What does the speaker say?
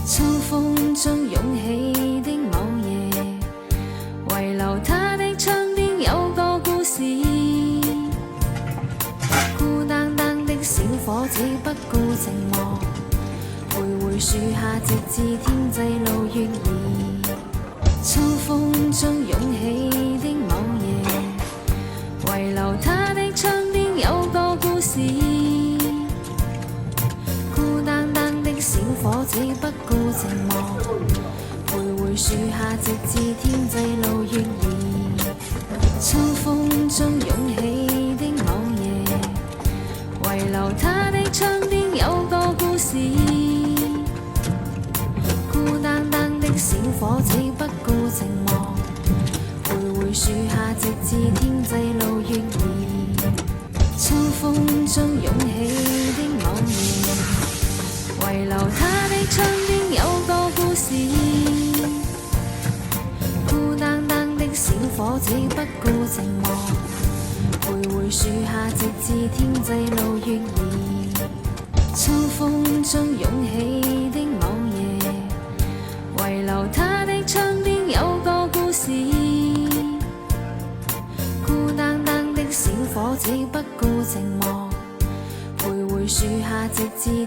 秋風中湧起的某夜，遺留他的窗邊有個故事。孤單單的小伙子不顧寂寞，徘徊樹下直至天際路月移。秋風中湧起的某夜，遺留他的窗邊有個故事。孤單單的小伙子不顧寂寞，徘徊樹下直至天際路月移。秋風中湧起的某夜，遺留他的窗邊有個故事。孤單單的小伙子不顧寂寞，徘徊樹下直至天際路月移。秋風中湧起的某夜，遺留他的窗邊有個故事。孤單單的小伙子不顧寂寞，徘徊樹下直至天際路月移。秋風中湧起的某夜，遺留他的窗邊有個故事。孤單單的小伙子不顧寂寞，徘徊樹下直至